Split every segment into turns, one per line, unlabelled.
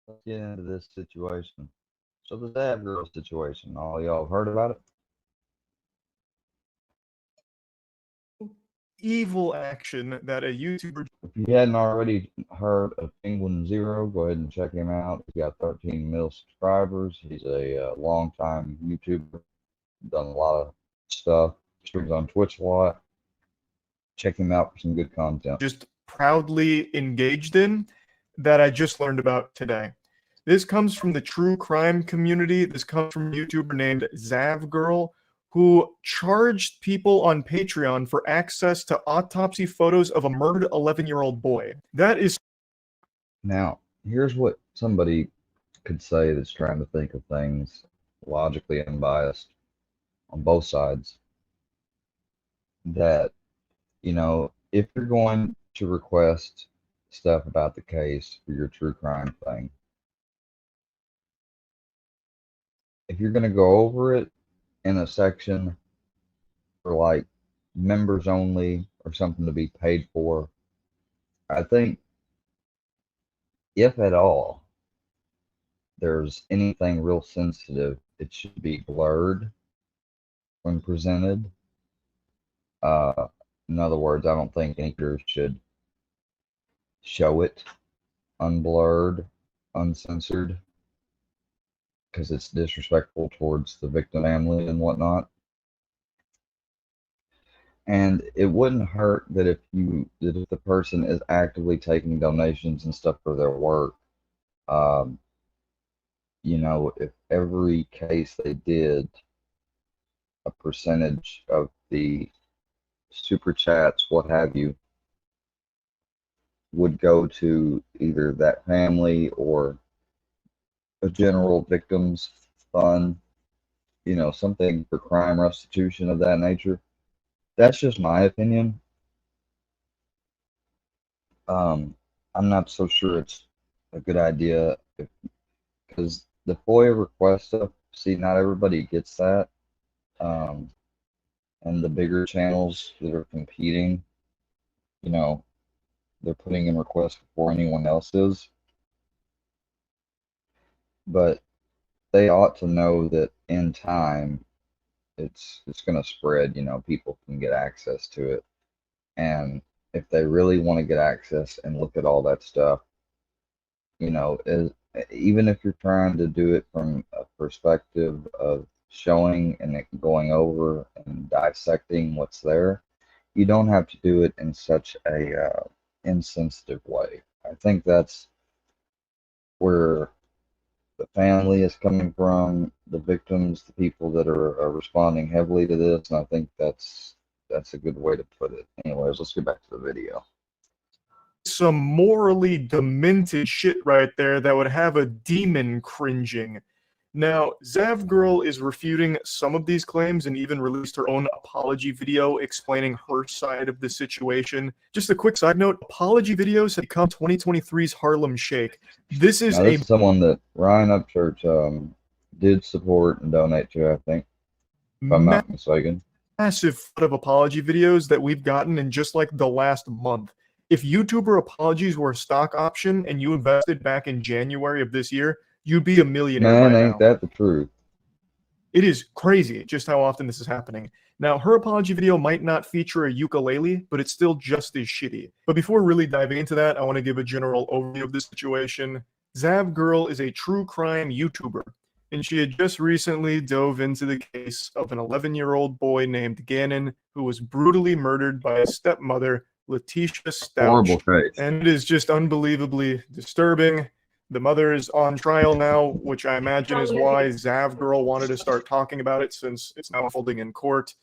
let's get into this situation. So the Zav Girl situation, all y'all have heard about it?
Evil action that a YouTuber.
If you hadn't already heard of PeguinzO, go ahead and check him out. He's got 13 mil subscribers. He's a long-time YouTuber, done a lot of stuff, streams on Twitch a lot. Check him out for some good content.
Just proudly engaged in that I just learned about today. This comes from the true crime community. This comes from a YouTuber named Zav Girl, who charged people on Patreon for access to autopsy photos of a murdered 11-year-old boy. That is.
Now, here's what somebody could say that's trying to think of things logically unbiased on both sides. That, if you're going to request stuff about the case for your true crime thing, if you're going to go over it in a section for like members only or something to be paid for, I think if at all there's anything real sensitive, it should be blurred when presented. In other words, I don't think any creator should show it unblurred, uncensored, because it's disrespectful towards the victim family and whatnot. And it wouldn't hurt that if the person is actively taking donations and stuff for their work, if every case they did, a percentage of the super chats, what have you, would go to either that family or a general victims fund, something for crime restitution of that nature. That's just my opinion. I'm not so sure it's a good idea because the FOIA request stuff, see, not everybody gets that. And the bigger channels that are competing, they're putting in requests before anyone else is. But they ought to know that in time, it's going to spread. People can get access to it, and if they really want to get access and look at all that stuff, even if you're trying to do it from a perspective of showing and going over and dissecting what's there, you don't have to do it in such a insensitive way. I think that's where the family is coming from, the victims, the people that are responding heavily to this, and I think that's a good way to put it. Anyways, let's get back to the video.
Some morally demented shit right there that would have a demon cringing. Now, Zav Girl is refuting some of these claims and even released her own apology video explaining her side of the situation. Just a quick side note, apology videos have become 2023's Harlem Shake. This is
someone that Ryan Upchurch did support and donate to, I think, if I'm not mistaken.
Massive flood of apology videos that we've gotten in just like the last month. If YouTuber apologies were a stock option and you invested back in January of this year, you'd be a millionaire.
Man, ain't that the truth?
It is crazy just how often this is happening. Now, her apology video might not feature a ukulele, but it's still just as shitty. But before really diving into that, I want to give a general overview of the situation. Zav Girl is a true crime YouTuber, and she had just recently dove into the case of an 11-year-old boy named Gannon who was brutally murdered by his stepmother, Letitia Stouch.
Horrible case.
And it is just unbelievably disturbing. The mother is on trial now, which I imagine is why Zav Girl wanted to start talking about it since it's now unfolding in court.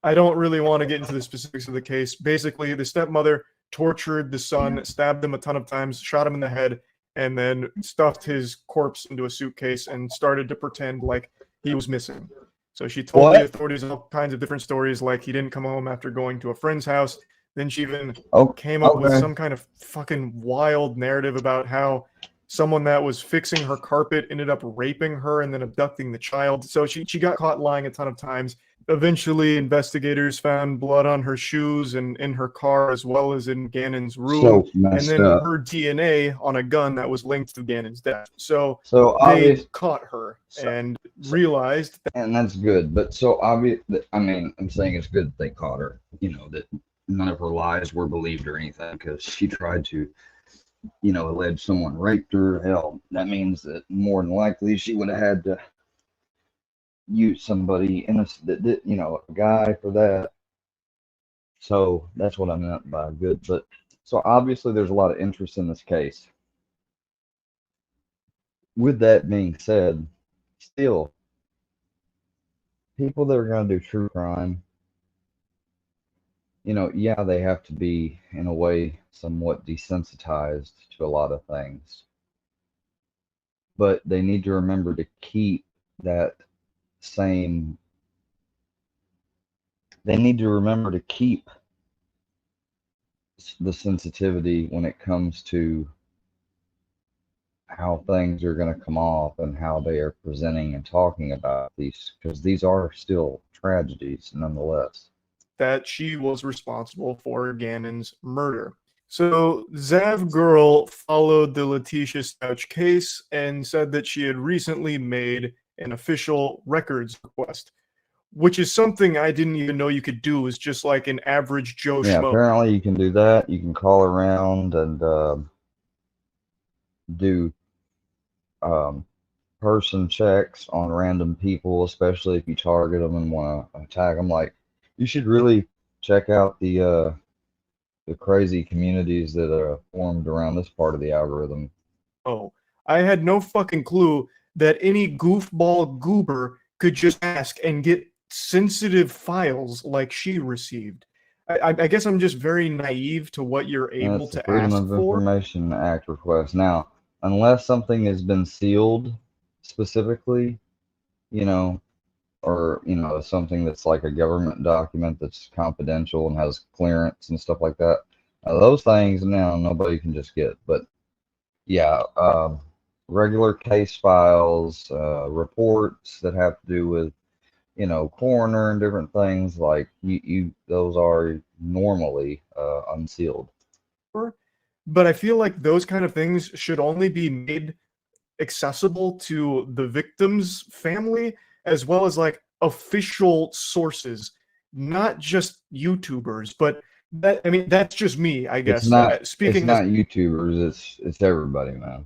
I don't really want to get into the specifics of the case. Basically, the stepmother tortured the son, stabbed him a ton of times, shot him in the head, and then stuffed his corpse into a suitcase and started to pretend like he was missing. So she told the authorities all kinds of different stories, like he didn't come home after going to a friend's house. Then she even came up with some kind of fucking wild narrative about how someone that was fixing her carpet ended up raping her and then abducting the child. So she got caught lying a ton of times. Eventually, investigators found blood on her shoes and in her car, as well as in Gannon's room,
So
and
messed
then
up.
her DNA on a gun that was linked to Gannon's death. So
So
they
obvious.
caught her
So,
and
so,
realized that,
and that's good. But so obvious. I mean, I'm saying it's good that they caught her. You know that none of her lies were believed or anything because she tried to, allege someone raped her. Hell, that means that more than likely she would have had to use somebody innocent that did, a guy for that. So that's what I meant by good. But so obviously there's a lot of interest in this case. With that being said, still, people that are going to do true crime, yeah, they have to be, in a way, somewhat desensitized to a lot of things. But they need to remember to keep that same, they need to remember to keep the sensitivity when it comes to how things are going to come off and how they are presenting and talking about these, because these are still tragedies nonetheless.
that she was responsible for Gannon's murder. So Zav Girl followed the Letitia Stouch case and said that she had recently made an official records request, which is something I didn't even know you could do as just like an average Joe
Yeah,
schmo.
apparently you can do that. You can call around and do um, person checks on random people, especially if you target them and want to attack them. Like, you should really check out the crazy communities that are formed around this part of the algorithm.
Oh, I had no fucking clue that any goofball goober could just ask and get sensitive files like she received. I guess I'm just very naive to what you're
And
able
it's the
to
Freedom
ask
of
for.
Information Act request. Now, unless something has been sealed specifically, you know, or something that's like a government document that's confidential and has clearance and stuff like that, those things now nobody can just get. But yeah, regular case files, reports that have to do with coroner and different things like those are normally unsealed.
But I feel like those kind of things should only be made accessible to the victim's family as well as like official sources, not just YouTubers. But that, I mean, that's just me, I
It's
guess.
not it's
Speaking as
not YouTubers, it's everybody, man.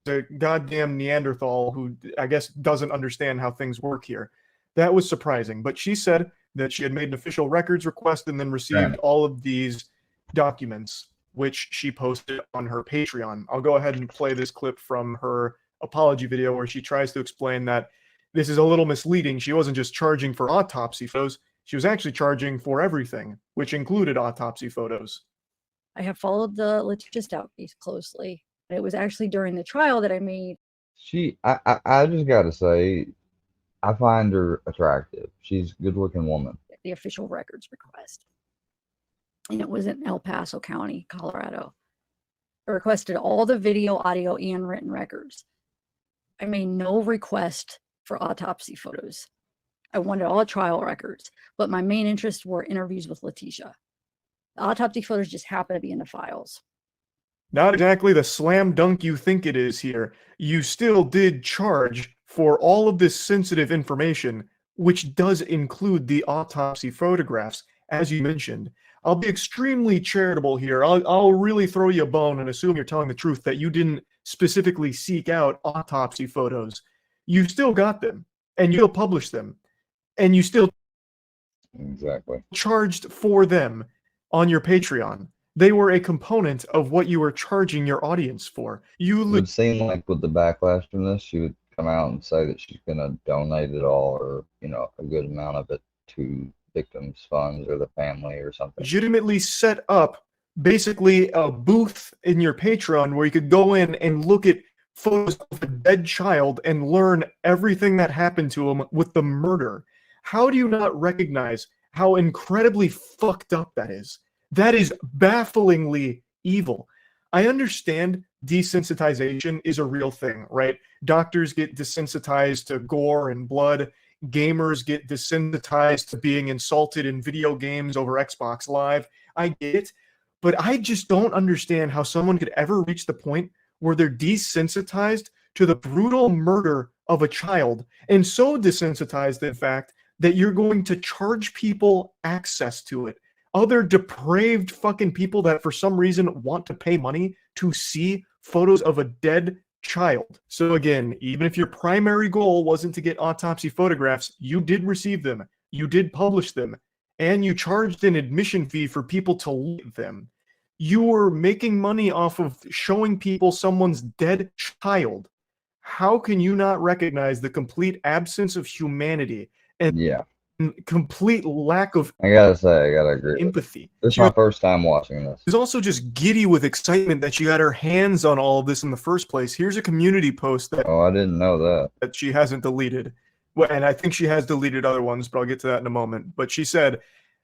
a goddamn Neanderthal who I guess doesn't understand how things work here. That was surprising. But she said that she had made an official records request and then received
Granted.
all of these documents, which she posted on her Patreon. I'll go ahead and play this clip from her apology video where she tries to explain that this is a little misleading. She wasn't just charging for autopsy photos, she was actually charging for everything, which included autopsy photos.
I have followed the Letitia Stout case closely. It was actually during the trial that I made
I just gotta say, I find her attractive. She's a good looking woman.
the official records request. And it was in El Paso County, Colorado. I requested all the video, audio, and written records. I made no request for autopsy photos. I wanted all trial records, but my main interests were interviews with Letitia. The autopsy photos just happened to be in the files.
Not exactly the slam dunk you think it is here. You still did charge for all of this sensitive information, which does include the autopsy photographs, as you mentioned. I'll be extremely charitable here. I'll really throw you a bone and assume you're telling the truth that you didn't specifically seek out autopsy photos. You still got them, and you still published them, and you still
Exactly.
charged for them on your Patreon. They were a component of what you were charging your audience for.
It would seem like with the backlash from this, she would come out and say that she's gonna donate it all, or a good amount of it to victims' funds or the family or something.
legitimately set up basically a booth in your Patreon where you could go in and look at photos of a dead child and learn everything that happened to him with the murder. How do you not recognize how incredibly fucked up that is? That is bafflingly evil. I understand desensitization is a real thing, right? Doctors get desensitized to gore and blood gamers get desensitized to being insulted in video games over Xbox Live. I get it, but I just don't understand how someone could ever reach the point where they're desensitized to the brutal murder of a child, and so desensitized, in fact, that you're going to charge people access to it. Other depraved fucking people that for some reason want to pay money to see photos of a dead child. So again, even if your primary goal wasn't to get autopsy photographs, you did receive them, you did publish them, and you charged an admission fee for people to look at them. You were making money off of showing people someone's dead child. How can you not recognize the complete absence of humanity and
Yeah,
complete lack of
I gotta say, I gotta agree.
empathy?
This is
She
my first time watching this.
was also just giddy with excitement that she got her hands on all of this in the first place. Here's a community post that
Oh, I didn't know that.
she hasn't deleted. Well, and I think she has deleted other ones, but I'll get to that in a moment. But she said,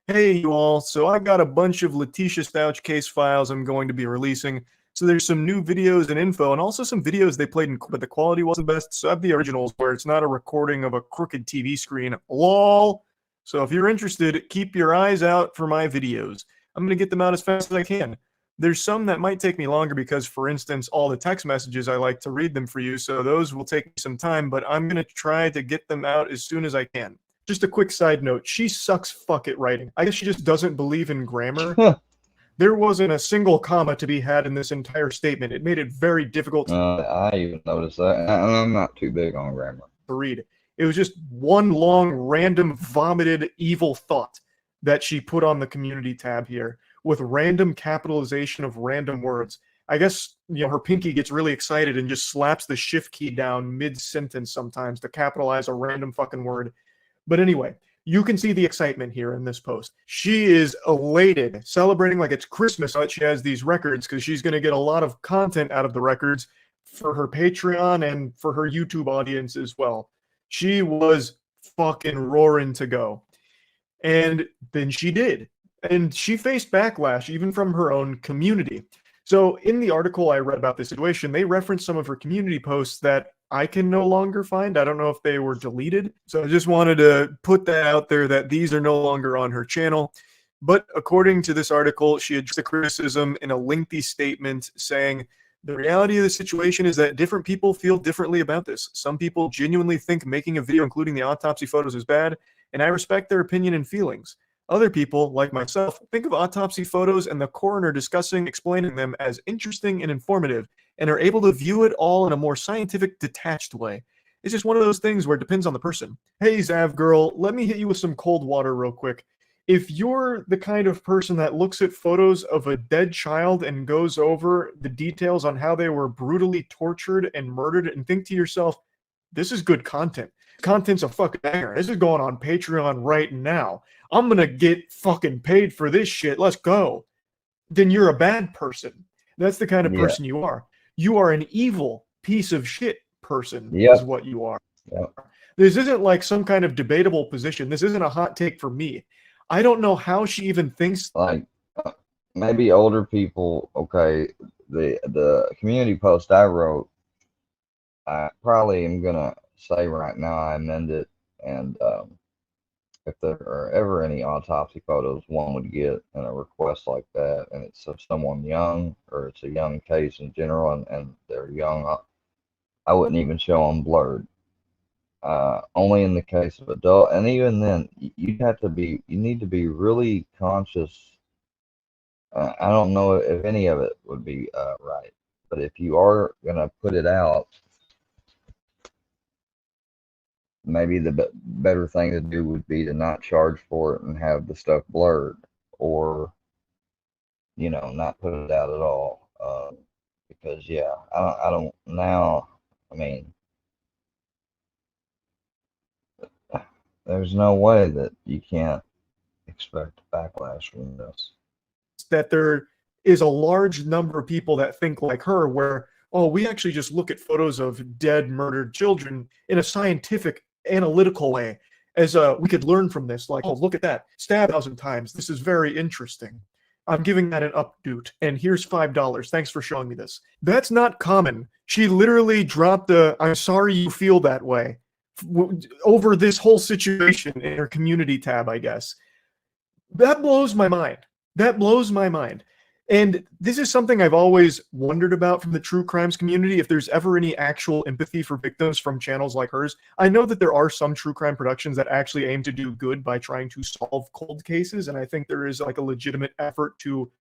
"Hey, you all, so I got a bunch of Letitia Stouch case files I'm going to be releasing. So there's some new videos and info, and also some videos they played in, but the quality wasn't best. So I have the originals where it's not a recording of a crooked TV screen. Lol. So if you're interested, keep your eyes out for my videos. I'm going to get them out as fast as I can. There's some that might take me longer because, for instance, all the text messages, I like to read them for you. So those will take me some time, but I'm going to try to get them out as soon as I can." Just a quick side note. She sucks fuck at writing. I guess she just doesn't believe in grammar. There wasn't a single comma to be had in this entire statement. It made it very difficult
I even noticed that, and I'm not too big on grammar.
to read. It was just one long, random, vomited evil thought that she put on the community tab here with random capitalization of random words. I guess, her pinky gets really excited and just slaps the shift key down mid-sentence sometimes to capitalize a random fucking word. But anyway, you can see the excitement here in this post. She is elated, celebrating like it's Christmas that she has these records because she's going to get a lot of content out of the records for her Patreon and for her YouTube audience as well. She was fucking roaring to go. And then she did. And she faced backlash even from her own community. So in the article I read about this situation, they referenced some of her community posts that I can no longer find. I don't know if they were deleted. So I just wanted to put that out there that these are no longer on her channel. But according to this article, she addressed the criticism in a lengthy statement saying, "The reality of the situation is that different people feel differently about this. Some people genuinely think making a video including the autopsy photos is bad, and I respect their opinion and feelings. Other people, like myself, think of autopsy photos and the coroner explaining them as interesting and informative, and are able to view it all in a more scientific, detached way. It's just one of those things where it depends on the person." Hey, Zav Girl, let me hit you with some cold water real quick. If you're the kind of person that looks at photos of a dead child and goes over the details on how they were brutally tortured and murdered and think to yourself, this is good content. Content's a fucking banger. This is going on Patreon right now. I'm going to get fucking paid for this shit. Let's go. Then you're a bad person. That's the kind of person you are. You are an evil piece of shit person is what you are.
Yep.
This isn't like some kind of debatable position. This isn't a hot take for me. I don't know how she even thinks.
Like, maybe older people, okay, the community post I wrote, I probably am going to say right now I amend it, and if there are ever any autopsy photos one would get in a request like that, and it's of someone young, or it's a young case in general, and they're young, I wouldn't even show them blurred. Only in the case of adult, and even then, you need to be really conscious. I don't know if any of it would be right, but if you are gonna put it out, maybe the better thing to do would be to not charge for it and have the stuff blurred, or not put it out at all. Because I don't now. I mean, there's no way that you can't expect backlash from this.
That there is a large number of people that think like her, where, oh, we actually just look at photos of dead, murdered children in a scientific, analytical way, as we could learn from this. Like, oh, look at that, stabbed 1,000 times. This is very interesting. I'm giving that an updoot, and here's $5. Thanks for showing me this. That's not common. She literally dropped a "I'm sorry you feel that way" over this whole situation in her community tab, I guess. That blows my mind. That blows my mind. And this is something I've always wondered about from the true crimes community, if there's ever any actual empathy for victims from channels like hers. I know that there are some true crime productions that actually aim to do good by trying to solve cold cases, and I think there is like a legitimate effort to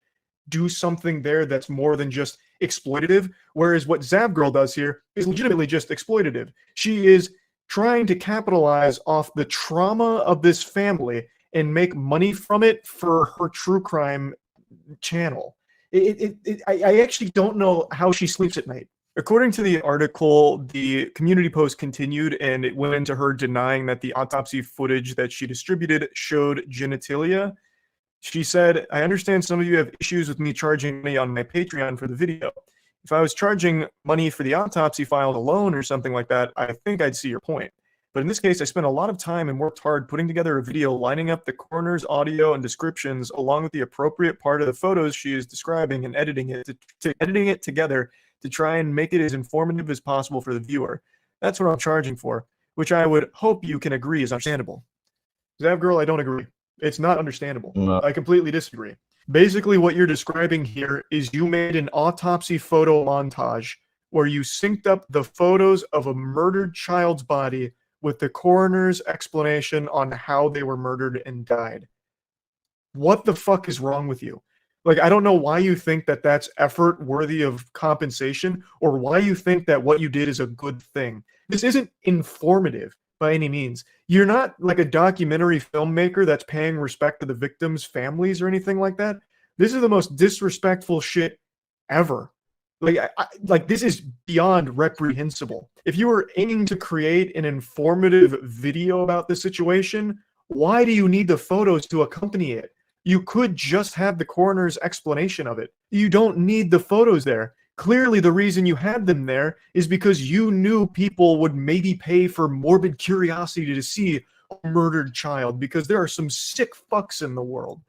do something there that's more than just exploitative, whereas what Zav Girl does here is legitimately just exploitative. She is trying to capitalize off the trauma of this family and make money from it for her true crime channel. I actually don't know how she sleeps at night. According to the article, the community post continued, and it went into her denying that the autopsy footage that she distributed showed genitalia. She said, "I understand some of you have issues with me charging money on my Patreon for the video. If I was charging money for the autopsy file alone or something like that, I think I'd see your point. But in this case, I spent a lot of time and worked hard putting together a video lining up the coroner's audio and descriptions along with the appropriate part of the photos she is describing and editing it together to try and make it as informative as possible for the viewer. That's what I'm charging for, which I would hope you can agree is understandable." Zav Girl, I don't agree. It's not understandable.
No.
I completely disagree. Basically, what you're describing here is you made an autopsy photo montage where you synced up the photos of a murdered child's body with the coroner's explanation on how they were murdered and died. What the fuck is wrong with you? Like, I don't know why you think that that's effort worthy of compensation, or why you think that what you did is a good thing. This isn't informative by any means. You're not like a documentary filmmaker that's paying respect to the victims' families or anything like that. This is the most disrespectful shit ever. Like this is beyond reprehensible. If you were aiming to create an informative video about the situation, why do you need the photos to accompany it? You could just have the coroner's explanation of it. You don't need the photos there. Clearly, the reason you had them there is because you knew people would maybe pay for morbid curiosity to see a murdered child, because there are some sick fucks in the world.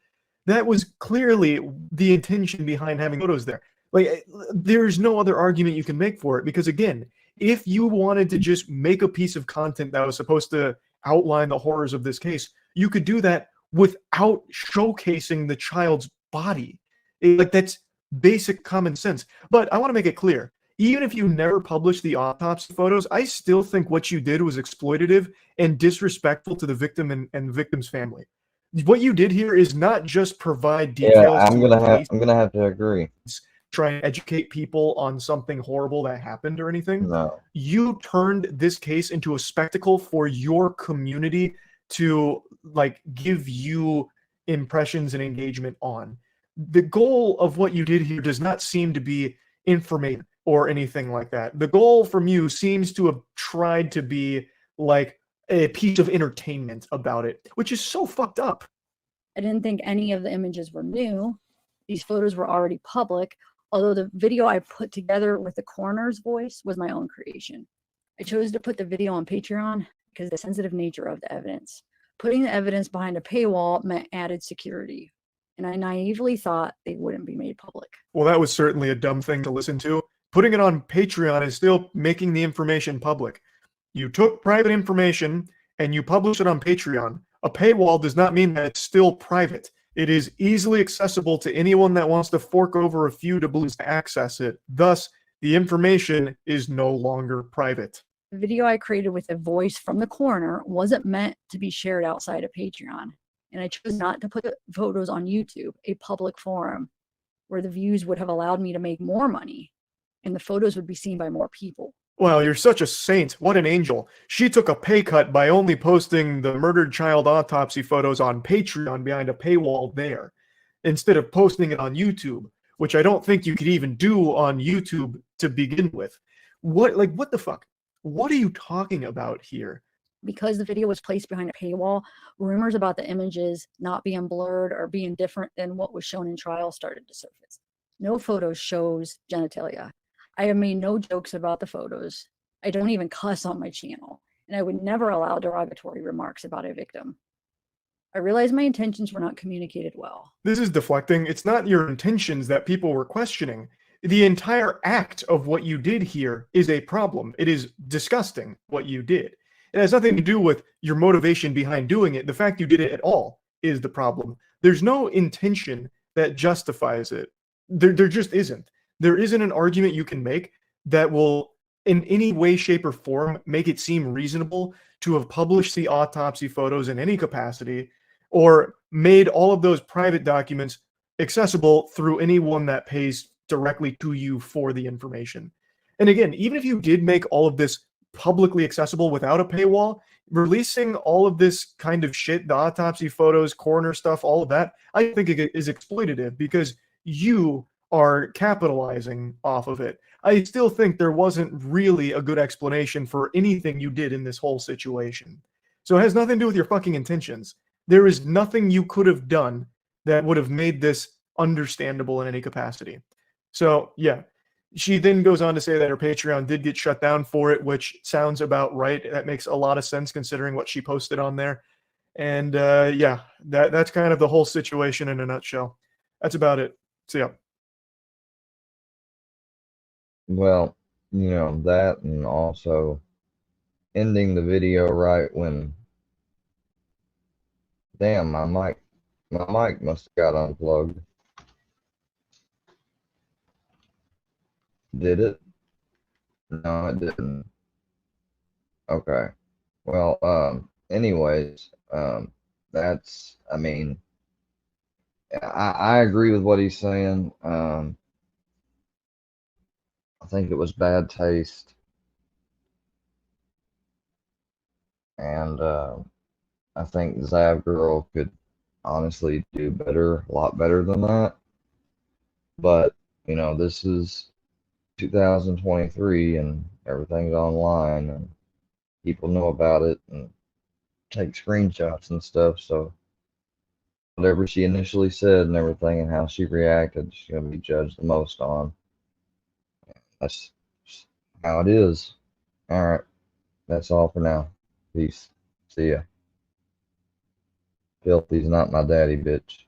That was clearly the intention behind having photos there. Like, there's no other argument you can make for it, because again, if you wanted to just make a piece of content that was supposed to outline the horrors of this case, you could do that without showcasing the child's body. Like, that's basic common sense. But I want to make it clear, even if you never published the autopsy photos, I still think what you did was exploitative and disrespectful to the victim and the victim's family. What you did here is not just provide details.
Yeah, I'm gonna have to agree.
Try and educate people on something horrible that happened or anything.
No.
You turned this case into a spectacle for your community to like give you impressions and engagement on. The goal of what you did here does not seem to be information or anything like that. The goal from you seems to have tried to be like a piece of entertainment about it, which is so fucked up.
I didn't think any of the images were new. These photos were already public, although the video I put together with the coroner's voice was my own creation. I chose to put the video on Patreon because of the sensitive nature of the evidence. Putting the evidence behind a paywall meant added security, and I naively thought they wouldn't be made public.
Well, that was certainly a dumb thing to listen to. Putting it on Patreon is still making the information public. You took private information and you published it on Patreon. A paywall does not mean that it's still private. It is easily accessible to anyone that wants to fork over a few doubloons to access it. Thus, the information is no longer private.
The video I created with a voice from the coroner wasn't meant to be shared outside of Patreon, and I chose not to put the photos on YouTube, a public forum, where the views would have allowed me to make more money, and the photos would be seen by more people.
Well, you're such a saint. What an angel. She took a pay cut by only posting the murdered child autopsy photos on Patreon behind a paywall there, instead of posting it on YouTube, which I don't think you could even do on YouTube to begin with. What the fuck? What are you talking about here?
Because the video was placed behind a paywall, rumors about the images not being blurred or being different than what was shown in trial started to surface. No photos shows genitalia. I have made no jokes about the photos. I don't even cuss on my channel, and I would never allow derogatory remarks about a victim. I realized my intentions were not communicated well.
This is deflecting. It's not your intentions that people were questioning. The entire act of what you did here is a problem. It is disgusting what you did. It has nothing to do with your motivation behind doing it. The fact you did it at all is the problem. There's no intention that justifies it. There just isn't. There isn't an argument you can make that will, in any way, shape, or form, make it seem reasonable to have published the autopsy photos in any capacity or made all of those private documents accessible through anyone that pays directly to you for the information. And again, even if you did make all of this publicly accessible without a paywall, releasing all of this kind of shit, the autopsy photos, coroner stuff, all of that, I think it is exploitative because you are capitalizing off of it. I still think there wasn't really a good explanation for anything you did in this whole situation. So it has nothing to do with your fucking intentions. There is nothing you could have done that would have made this understandable in any capacity. So, yeah. She then goes on to say that her Patreon did get shut down for it, which sounds about right. That makes a lot of sense considering what she posted on there. And yeah, that's kind of the whole situation in a nutshell. That's about it. So yeah.
Well, that, and also ending the video right when, damn, my mic must have got unplugged. Did it? No, it didn't. Okay. Well, anyways, that's, I mean, I agree with what he's saying. I think it was bad taste. And I think Zav Girl could honestly do better, a lot better than that. But, this is 2023 and everything's online and people know about it and take screenshots and stuff. So whatever she initially said and everything and how she reacted, she's going to be judged the most on. That's how it is. All right. That's all for now. Peace. See ya. Filthy's not my daddy, bitch.